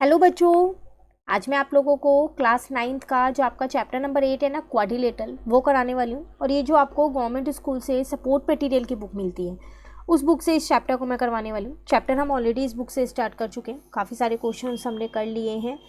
Hello बच्चों, आज मैं आप लोगों को क्लास 9th का जो आपका चैप्टर नंबर 8 है ना, क्वाड्रिलेटरल, वो कराने वाली हूँ। और ये जो आपको गवर्नमेंट स्कूल से सपोर्ट मटेरियल की बुक मिलती है, उस बुक से इस चैप्टर को मैं करवाने वाली हूँ। चैप्टर हम ऑलरेडी इस बुक से स्टार्ट कर चुके हैं, काफ़ी सारे क्वेश्चन हमने कर लिए हैं।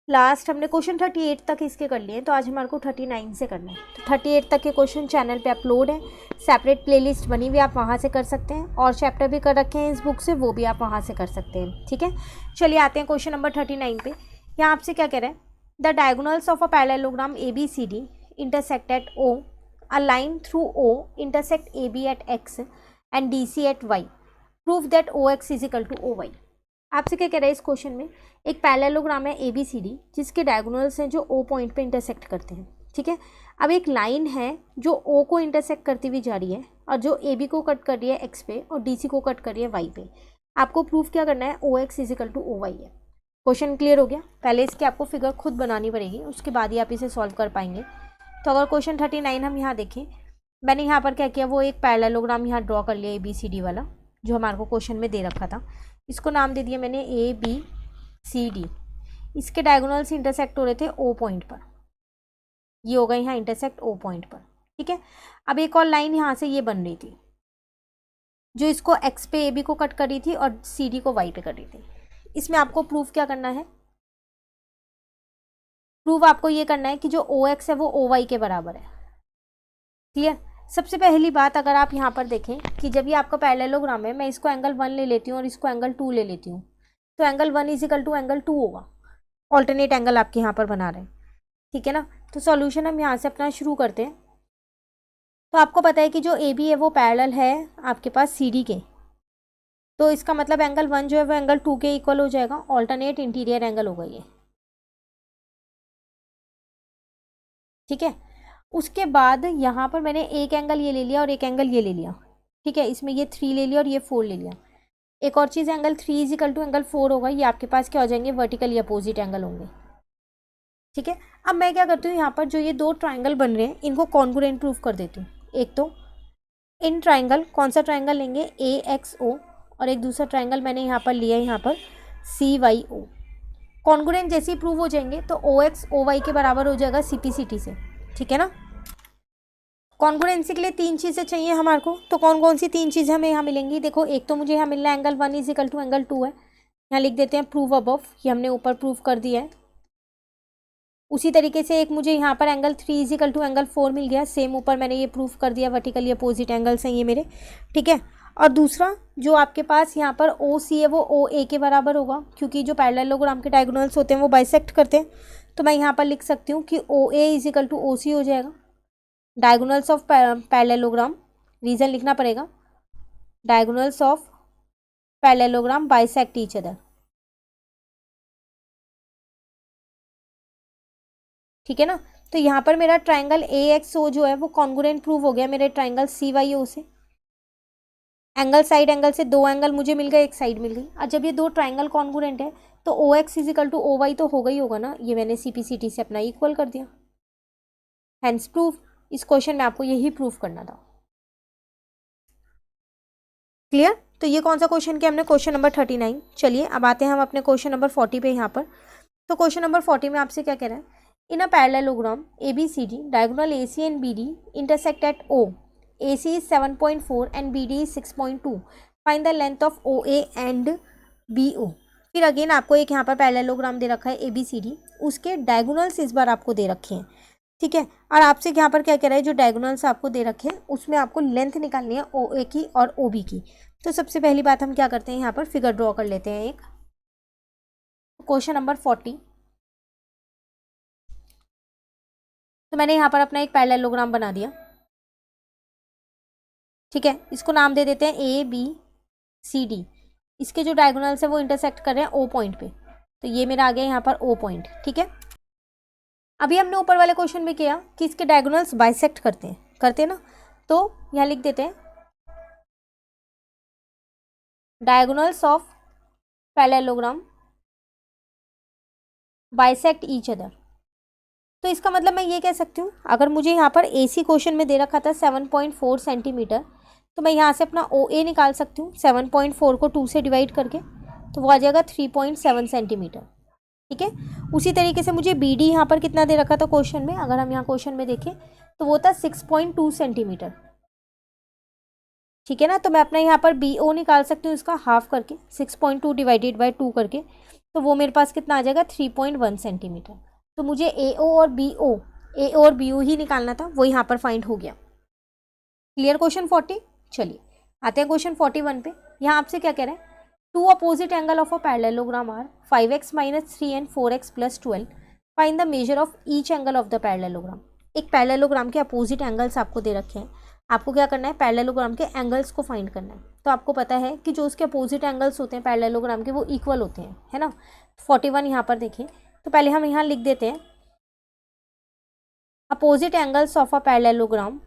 लास्ट हमने क्वेश्चन 38 तक इसके कर लिए हैं, तो आज हमारे को 39 से करना है। तो 38 तक के क्वेश्चन चैनल पे अपलोड है, सेपरेट प्लेलिस्ट बनी हुई, आप वहाँ से कर सकते हैं। और चैप्टर भी कर रखे हैं इस बुक से, वो भी आप वहाँ से कर सकते हैं। ठीक है, चलिए आते हैं क्वेश्चन नंबर 39 पे। यहाँ आपसे क्या कह रहा है, the diagonals of a parallelogram A B C D intersect at O, a line through O intersect A B at X and D C at Y, prove that O X is equal to O Y. आपसे क्या कह रहा है इस question में, एक parallelogram है ए B C D जिसके डायगोनल्स हैं जो ओ पॉइंट पे इंटरसेक्ट करते हैं। ठीक है, अब एक लाइन है जो ओ को इंटरसेक्ट करती हुई जा रही है और जो ए बी को कट कर रही है एक्स पे और डी सी को कट कर रही है वाई पे। आपको प्रूफ क्या करना है, O X is equal to O Y है। क्वेश्चन क्लियर हो गया? पहले इसकी आपको फिगर खुद बनानी पड़ेगी, उसके बाद ही आप इसे सॉल्व कर पाएंगे। तो अगर क्वेश्चन 39 हम यहाँ देखें, मैंने यहाँ पर क्या किया, वो एक पैरेललोग्राम यहाँ ड्रॉ कर लिया ए बी सी डी वाला, जो हमारे को क्वेश्चन में दे रखा था। इसको नाम दे दिया मैंने ए बी सी डी। इसके डायगोनल्स इंटरसेक्ट हो रहे थे ओ पॉइंट पर, ये होगा यहाँ इंटरसेक्ट ओ पॉइंट पर। ठीक है, अब एक और लाइन यहाँ से ये बन रही थी जो इसको एक्स पे ए बी को कट कर रही थी और सी डी को वाई पे कर रही थी। इसमें आपको प्रूफ क्या करना है, प्रूफ आपको ये करना है कि जो ओ एक्स है वो ओ वाई के बराबर है। क्लियर? सबसे पहली बात, अगर आप यहाँ पर देखें कि जब ये आपका पैरेललोग्राम है, मैं इसको एंगल 1 ले लेती हूँ और इसको एंगल 2 ले लेती हूँ, तो angle 1 is equal to angle 2 होगा। ऑल्टरनेट एंगल आपके यहाँ पर बना रहे हैं। ठीक है ना, तो सॉल्यूशन हम यहाँ से अपना शुरू करते हैं। तो आपको पता है कि जो ए बी है वो पैरेलल है आपके पास सी डी के, तो इसका मतलब एंगल 1 जो है वो एंगल 2 के इक्वल हो जाएगा। ऑल्टरनेट इंटीरियर एंगल होगा ये। ठीक है, उसके बाद यहाँ पर मैंने एक एंगल ये ले लिया और एक एंगल ये ले लिया। ठीक है, इसमें ये 3 ले लिया और ये 4 ले लिया। एक और चीज़, angle 3 is equal to angle 4 होगा। ये आपके पास क्या हो जाएंगे, वर्टिकली अपोजिट एंगल होंगे। ठीक है, अब मैं क्या करती हूँ, यहाँ पर जो ये दो ट्राइंगल बन रहे हैं इनको कॉन्ग्रुएंट प्रूफ कर देती हूँ। एक तो इन ट्राइंगल, कौन सा ट्राइंगल लेंगे, ए एक्स ओ, और एक दूसरा ट्राइंगल मैंने यहाँ पर लिया है यहाँ पर सी वाई ओ। कॉन्ग्रुएंट जैसे ही प्रूव हो जाएंगे तो ओ एक्स ओ वाई के बराबर हो जाएगा सी पी सी टी से। ठीक है ना, कॉन्ग्रुएंसी के लिए 3 चीज़ें चाहिए हमारे को, तो कौन कौन सी 3 चीज़ें हमें यहाँ मिलेंगी, देखो एक तो मुझे यहाँ मिल रहा है angle 1 is equal to angle 2 है, यहाँ लिख देते हैं प्रूव अबव, ये हमने ऊपर प्रूव कर दिया है। उसी तरीके से एक मुझे यहाँ पर angle 3 is equal to angle 4 मिल गया, सेम ऊपर मैंने ये प्रूफ कर दिया, वर्टिकली अपोजिट एंगल्स हैं ये मेरे। ठीक है, और दूसरा जो आपके पास यहाँ पर ओ सी है वो ओ ए के बराबर होगा, क्योंकि जो पैरेललोग्राम के डायगोनल्स होते हैं वो बाइसेक्ट करते हैं। तो मैं यहाँ पर लिख सकती हूँ कि ओ ए इज इक्वल टू ओ सी हो जाएगा। डायगोनल्स ऑफ पैरेललोग्राम, रीजन लिखना पड़ेगा, diagonals of parallelogram bisect each other. ठीक है ना, तो यहाँ पर मेरा ट्राइंगल ए एक्स ओ जो है वो कॉन्ग्रुएंट प्रूव हो गया मेरे ट्राइंगल सी वाई ओ से। एंगल साइड एंगल से 2 एंगल मुझे मिल गए, एक साइड मिल गई। और जब ये दो ट्राइंगल कॉन्ग्रुएंट है तो O X is equal to O Y तो होगा ही होगा ना, ये मैंने सी पी सी टी से अपना इक्वल कर दिया। हैंस प्रूफ, इस क्वेश्चन में आपको यही प्रूफ करना था। क्लियर? तो ये कौन सा क्वेश्चन किया हमने, क्वेश्चन नंबर 39। चलिए अब आते हैं हम अपने क्वेश्चन नंबर 40 पे यहाँ पर। तो क्वेश्चन नंबर 40 में आपसे क्या कह रहा है, in a parallelogram A B C D diagonal A C and B D intersect at O, A C is 7.4 and B D is 6.2, find the length of O A and B O. फिर again आपको एक यहाँ पर parallelogram दे रखा है ए B C D, उसके diagonals इस बार आपको दे रखे हैं। ठीक है, और आपसे यहाँ पर क्या कह रहा है, जो डायगोनल्स आपको दे रखे हैं उसमें आपको लेंथ निकालनी है ओ ए की और ओ बी की। तो सबसे पहली बात हम क्या करते हैं, यहाँ पर फिगर ड्रॉ कर लेते हैं एक। क्वेश्चन नंबर 40, तो मैंने यहाँ पर अपना एक पैरेललोग्राम बना दिया। ठीक है, इसको नाम दे देते हैं ए बी सी डी। इसके जो डायगोनल्स है वो इंटरसेक्ट कर रहे हैं ओ पॉइंट पे, तो ये मेरा आ गया यहाँ पर ओ पॉइंट। ठीक है, अभी हमने ऊपर वाले क्वेश्चन में किया कि इसके डायगोनल्स बाइसेक्ट करते हैं ना, तो यहाँ लिख देते हैं diagonals of parallelogram bisect each other. तो इसका मतलब मैं ये कह सकती हूँ, अगर मुझे यहाँ पर ए सी क्वेश्चन में दे रखा था 7.4 सेंटीमीटर, तो मैं यहाँ से अपना ओ ए निकाल सकती हूँ 7.4 को 2 से डिवाइड करके, तो वो आ जाएगा 3.7 सेंटीमीटर। ठीक है। उसी तरीके से मुझे बी डी यहाँ पर कितना दे रखा था क्वेश्चन में, अगर हम यहाँ क्वेश्चन में देखें तो वो था 6.2 सेंटीमीटर। ठीक है ना, तो मैं अपना यहाँ पर बी ओ निकाल सकती हूँ इसका हाफ करके, 6.2 डिवाइडेड बाई 2 करके, तो वो मेरे पास कितना आ जाएगा 3.1 सेंटीमीटर। तो मुझे ए ओ और बी ओ ही निकालना था, वो यहाँ पर फाइंड हो गया। Clear question 40। चलिए आते हैं क्वेश्चन 41 पे। यहाँ आपसे क्या कह रहे हैं, two opposite angle of a parallelogram are 5x - 3 and 4x + 12, find the measure of each angle of the parallelogram. एक पैरेललोग्राम के अपोजिट एंगल्स आपको दे रखे हैं, आपको क्या करना है, पैरेललोग्राम के एंगल्स को फाइंड करना है। तो आपको पता है कि जो उसके अपोजिट एंगल्स होते हैं पैरेललोग्राम के वो इक्वल होते हैं, है ना। 41 यहाँ पर देखें, तो पहले हम यहाँ लिख देते हैं opposite angles of a parallelogram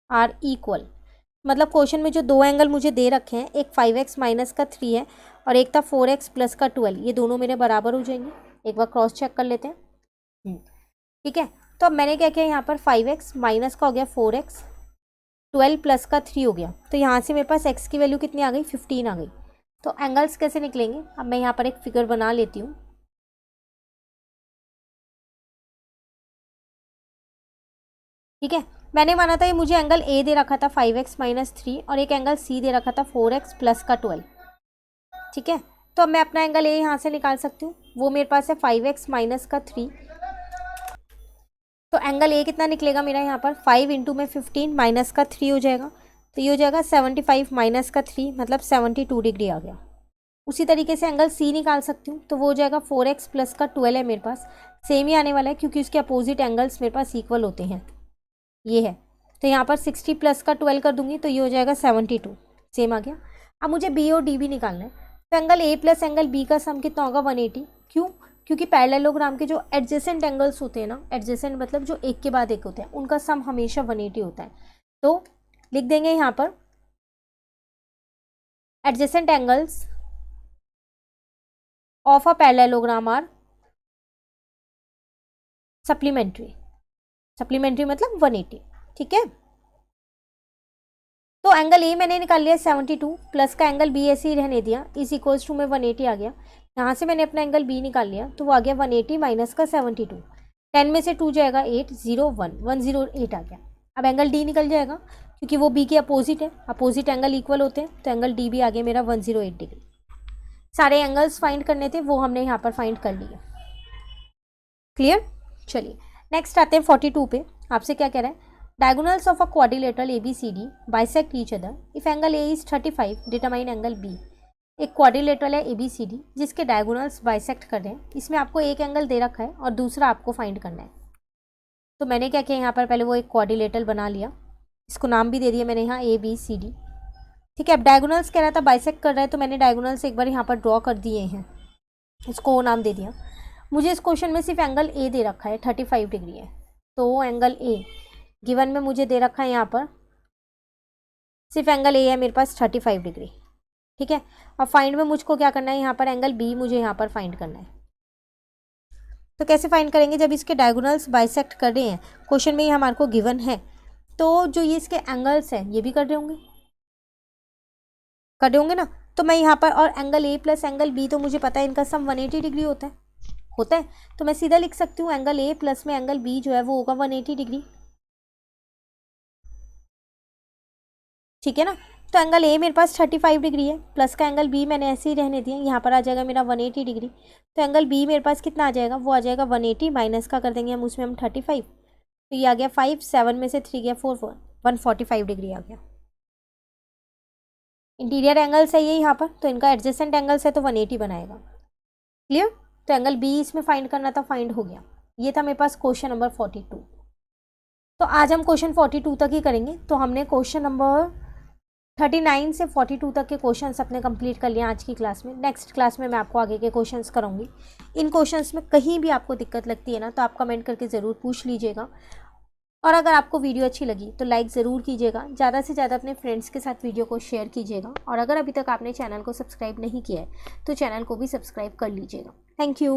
are equal. मतलब क्वेश्चन में जो दो एंगल मुझे दे रखे हैं, एक 5x - का 3 है और एक था 4x + का 12, ये दोनों मेरे बराबर हो जाएंगे। एक बार क्रॉस चेक कर लेते हैं। ठीक है, तो अब मैंने क्या किया, यहाँ पर 5x माइनस का हो गया 4x, 12 + का 3 हो गया, तो यहाँ से मेरे पास x की वैल्यू कितनी आ गई, 15 आ गई। तो एंगल्स कैसे निकलेंगे, अब मैं यहाँ पर एक फिगर बना लेती हूँ। ठीक है, मैंने माना था ये मुझे एंगल ए दे रखा था 5x - 3 और एक एंगल सी दे रखा था 4x + का 12। ठीक है, तो अब मैं अपना एंगल ए यहाँ से निकाल सकती हूँ, वो मेरे पास है 5x - का 3। तो एंगल ए कितना निकलेगा मेरा यहाँ पर, 5 × में 15 माइनस का 3 हो जाएगा, तो ये हो जाएगा 75 माइनस का 3, मतलब 72 डिग्री आ गया। उसी तरीके से एंगल सी निकाल सकती हूँ, तो वो हो जाएगा 4x + का 12 है मेरे पास, सेम ही आने वाला है क्योंकि उसके अपोजिट एंगल्स मेरे पास इक्वल होते हैं, ये है। तो यहाँ पर 60 + का 12 कर दूंगी तो ये हो जाएगा 72, सेम आ गया। अब मुझे बी और डी भी निकालना है, तो angle A plus angle B का सम कितना होगा 180। क्यों, क्योंकि पैरेललोग्राम के जो एडजेसेंट एंगल्स होते हैं ना, एडजेसेंट मतलब जो एक के बाद एक होते हैं, उनका सम हमेशा 180 होता है। तो लिख देंगे यहाँ पर adjacent angles of a parallelogram are supplementary, supplementary मतलब 180। ठीक है, तो एंगल ए मैंने निकाल लिया 72, प्लस का एंगल बी ऐसे ही रहने दिया, इज इक्वल्स टू में 180 आ गया। यहाँ से मैंने अपना एंगल बी निकाल लिया, तो वो आ गया 180 माइनस का 72, 10 में से 2 जाएगा 8, 0 1, 108 आ गया। अब एंगल डी निकल जाएगा क्योंकि वो बी के अपोजिट है, अपोजिट एंगल इक्वल होते हैं, तो एंगल डी भी आ गया मेरा 108 डिग्री। सारे एंगल्स फाइंड करने थे, वो हमने यहाँ पर फाइंड कर लिए। क्लियर। चलिए नेक्स्ट आते हैं 42 पे। आपसे क्या कह रहा है, diagonals of a quadrilateral ABCD bisect each other. If angle A is 35, determine angle B. एक क्वाड्रिलेटरल है ABCD जिसके डायगोनल्स बाइसेक्ट कर रहे हैं, इसमें आपको एक एंगल दे रखा है और दूसरा आपको फाइंड करना है। तो मैंने क्या किया, यहाँ पर पहले वो एक क्वाड्रिलेटरल बना लिया, इसको नाम भी दे दिया मैंने यहाँ ABCD। ठीक है, अब डायगोनल्स कह रहा था बाइसेक्ट कर रहा है, तो मैंने डायगोनल्स एक बार यहाँ पर ड्रॉ कर दिए हैं, इसको वो नाम दे दिया। मुझे इस क्वेश्चन में सिर्फ एंगल ए दे रखा है, 35 डिग्री है, तो वो एंगल ए गिवन में मुझे दे रखा है, यहाँ पर सिर्फ एंगल ए है मेरे पास 35 डिग्री। ठीक है, और फाइंड में मुझको क्या करना है, यहाँ पर एंगल बी मुझे यहाँ पर फाइंड करना है। तो कैसे फाइंड करेंगे, जब इसके डायगोनल्स बाइसेक्ट कर रहे हैं, क्वेश्चन में ये हमारे को गिवन है, तो जो ये इसके एंगल्स हैं ये भी कर रहे होंगे ना। तो मैं यहाँ पर, और angle A plus angle B तो मुझे पता है इनका सम 180 डिग्री होता है, तो मैं सीधा लिख सकती हूँ एंगल ए प्लस में एंगल बी जो है वो होगा 180 डिग्री। ठीक है ना, तो एंगल ए मेरे पास 35 डिग्री है, प्लस का एंगल बी मैंने ऐसे ही रहने दिया, यहाँ पर आ जाएगा मेरा 180 डिग्री। तो एंगल बी मेरे पास कितना आ जाएगा, वो आ जाएगा 180 माइनस का कर देंगे हम उसमें हम 35, तो ये आ गया 5, 7 में से 3 गया 4, 145 डिग्री आ गया। इंटीरियर एंगल्स है ये यहाँ पर, तो इनका एडजेसेंट एंगल्स है तो 180 बनाएगा। क्लियर, तो एंगल बी इसमें फाइंड करना था, फाइंड हो गया। ये था मेरे पास क्वेश्चन नंबर 42। तो आज हम क्वेश्चन 42 तक ही करेंगे, तो हमने क्वेश्चन नंबर 39 से 42 तक के क्वेश्चंस अपने कंप्लीट कर लिए आज की क्लास में। नेक्स्ट क्लास में मैं आपको आगे के क्वेश्चंस कराऊंगी। इन क्वेश्चंस में कहीं भी आपको दिक्कत लगती है ना, तो आप कमेंट करके ज़रूर पूछ लीजिएगा, और अगर आपको वीडियो अच्छी लगी तो लाइक ज़रूर कीजिएगा, ज़्यादा से ज़्यादा अपने फ्रेंड्स के साथ वीडियो को शेयर कीजिएगा, और अगर अभी तक आपने चैनल को सब्सक्राइब नहीं किया है तो चैनल को भी सब्सक्राइब कर लीजिएगा। Thank you.